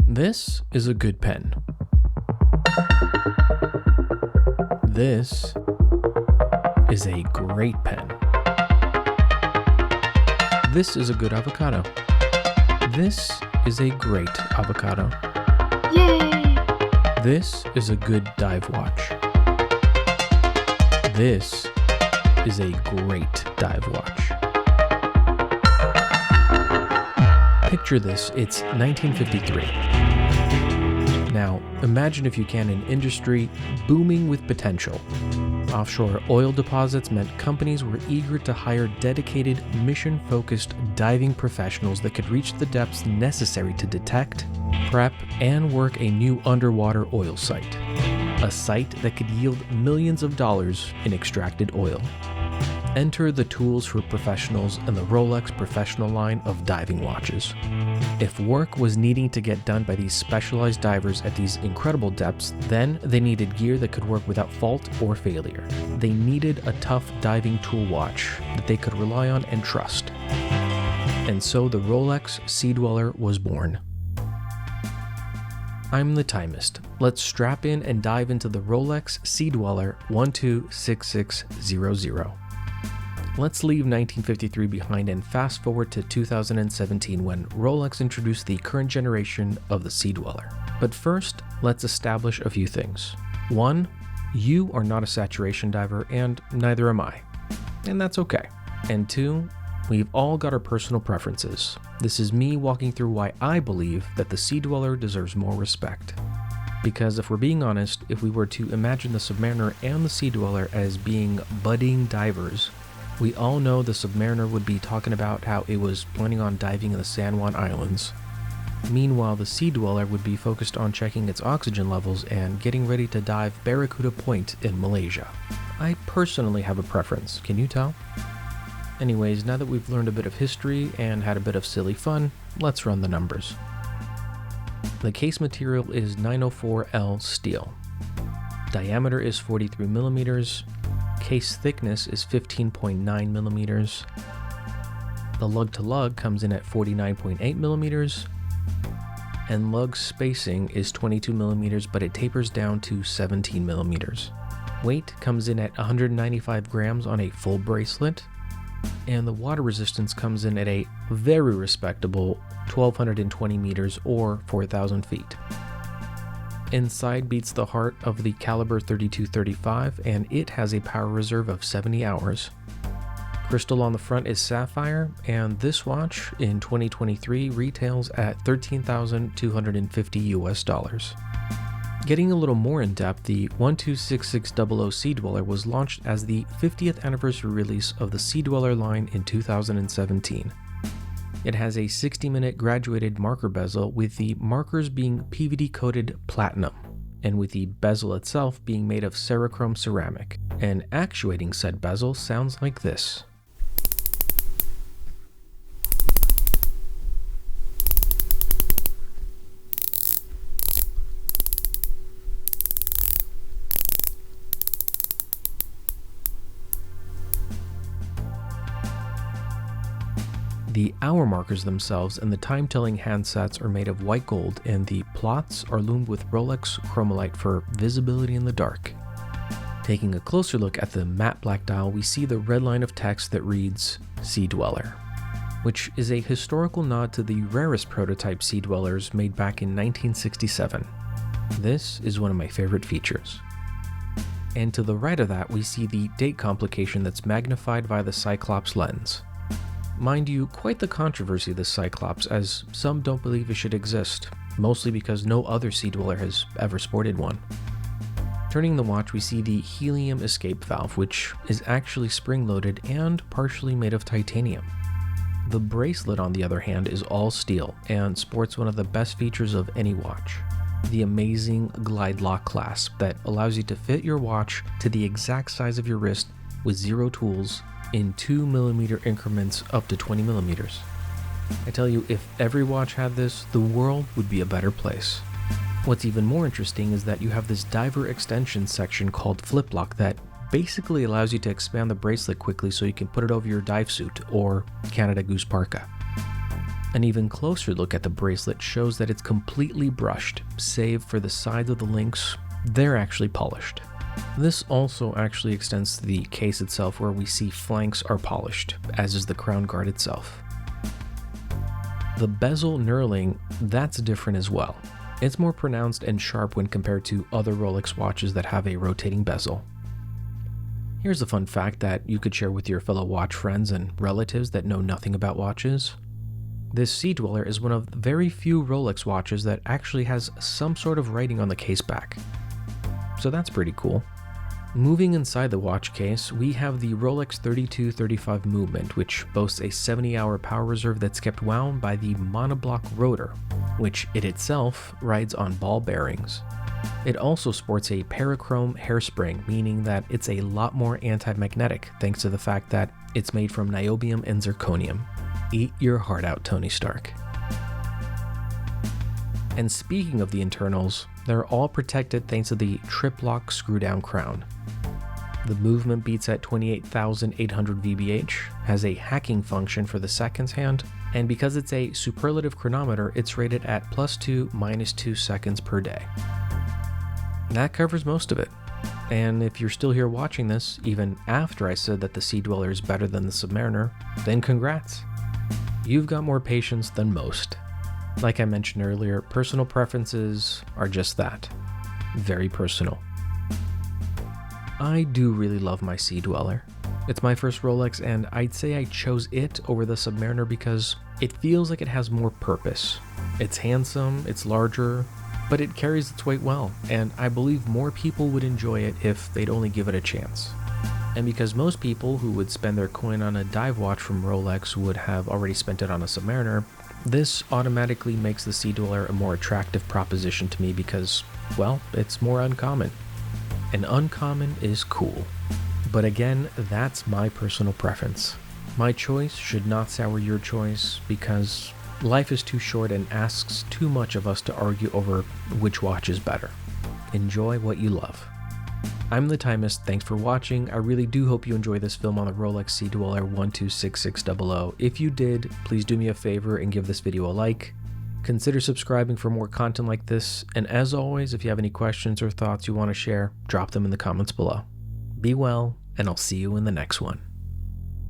This is a good pen. This is a great pen. This is a good avocado. This is a great avocado. Yay! This is a good dive watch. This is a great dive watch. Picture this, it's 1953. Now, imagine if you can an industry booming with potential. Offshore oil deposits meant companies were eager to hire dedicated, mission-focused diving professionals that could reach the depths necessary to detect, prep, and work a new underwater oil site. A site that could yield millions of dollars in extracted oil. Enter the tools for professionals in the Rolex professional line of diving watches. If work was needing to get done by these specialized divers at these incredible depths, then they needed gear that could work without fault or failure. They needed a tough diving tool watch that they could rely on and trust. And so the Rolex Sea Dweller was born. I'm the Timist. Let's strap in and dive into the Rolex Sea Dweller 126600. Let's leave 1953 behind and fast forward to 2017 when Rolex introduced the current generation of the Sea Dweller. But first, let's establish a few things. 1, you are not a saturation diver and neither am I. And that's okay. And 2, we've all got our personal preferences. This is me walking through why I believe that the Sea Dweller deserves more respect. Because if we're being honest, if we were to imagine the Submariner and the Sea Dweller as being budding divers, we all know the Submariner would be talking about how it was planning on diving in the San Juan Islands. Meanwhile, the Sea Dweller would be focused on checking its oxygen levels and getting ready to dive Barracuda Point in Malaysia. I personally have a preference, can you tell? Anyways, now that we've learned a bit of history and had a bit of silly fun, let's run the numbers. The case material is 904L steel. Diameter is 43 millimeters. Case thickness is 15.9 millimeters. The lug to lug comes in at 49.8 millimeters. And lug spacing is 22 millimeters, but it tapers down to 17 millimeters. Weight comes in at 195 grams on a full bracelet. And the water resistance comes in at a very respectable 1,220 meters or 4,000 feet. Inside beats the heart of the caliber 3235 and it has a power reserve of 70 hours. Crystal on the front is sapphire and this watch in 2023 retails at $13,250 US. Getting a little more in depth, the 126600 Sea Dweller was launched as the 50th anniversary release of the Sea Dweller line in 2017. It has a 60-minute graduated marker bezel with the markers being PVD-coated platinum, and with the bezel itself being made of Cerachrome ceramic. And actuating said bezel sounds like this. The hour markers themselves and the time-telling handsets are made of white gold and the plots are loomed with Rolex Chromolite for visibility in the dark. Taking a closer look at the matte black dial, we see the red line of text that reads Sea Dweller, which is a historical nod to the rarest prototype Sea Dwellers made back in 1967. This is one of my favorite features. And to the right of that, we see the date complication that's magnified by the Cyclops lens. Mind you, quite the controversy this Cyclops, as some don't believe it should exist, mostly because no other Sea Dweller has ever sported one. Turning the watch, we see the helium escape valve, which is actually spring-loaded and partially made of titanium. The bracelet, on the other hand, is all steel and sports one of the best features of any watch, the amazing glide lock clasp that allows you to fit your watch to the exact size of your wrist with zero tools in 2mm increments up to 20 millimeters. I tell you, if every watch had this, the world would be a better place. What's even more interesting is that you have this diver extension section called Flip Lock that basically allows you to expand the bracelet quickly so you can put it over your dive suit or Canada Goose parka. An even closer look at the bracelet shows that it's completely brushed, save for the sides of the links. They're actually polished. This also actually extends to the case itself, where we see flanks are polished, as is the crown guard itself. The bezel knurling, that's different as well. It's more pronounced and sharp when compared to other Rolex watches that have a rotating bezel. Here's a fun fact that you could share with your fellow watch friends and relatives that know nothing about watches. This Sea Dweller is one of the very few Rolex watches that actually has some sort of writing on the case back. So that's pretty cool. Moving inside the watch case, we have the Rolex 3235 movement, which boasts a 70-hour power reserve that's kept wound by the monoblock rotor, which it itself rides on ball bearings. It also sports a parachrome hairspring, meaning that it's a lot more anti-magnetic thanks to the fact that it's made from niobium and zirconium. Eat your heart out, Tony Stark. And speaking of the internals, they're all protected thanks to the trip-lock screw-down crown. The movement beats at 28,800 VBH, has a hacking function for the seconds hand, and because it's a superlative chronometer, it's rated at +2, -2 seconds per day. That covers most of it. And if you're still here watching this, even after I said that the Sea Dweller is better than the Submariner, then congrats. You've got more patience than most. Like I mentioned earlier, personal preferences are just that. Very personal. I do really love my Sea Dweller. It's my first Rolex, and I'd say I chose it over the Submariner because it feels like it has more purpose. It's handsome, it's larger, but it carries its weight well, and I believe more people would enjoy it if they'd only give it a chance. And because most people who would spend their coin on a dive watch from Rolex would have already spent it on a Submariner, this automatically makes the Sea Dweller a more attractive proposition to me because, well, it's more uncommon. And uncommon is cool. But again, that's my personal preference. My choice should not sour your choice because life is too short and asks too much of us to argue over which watch is better. Enjoy what you love. I'm the Timist, thanks for watching. I really do hope you enjoy this film on the Rolex Sea Dweller 126600. If you did, please do me a favor and give this video a like. Consider subscribing for more content like this, and as always, if you have any questions or thoughts you want to share, drop them in the comments below. Be well, and I'll see you in the next one.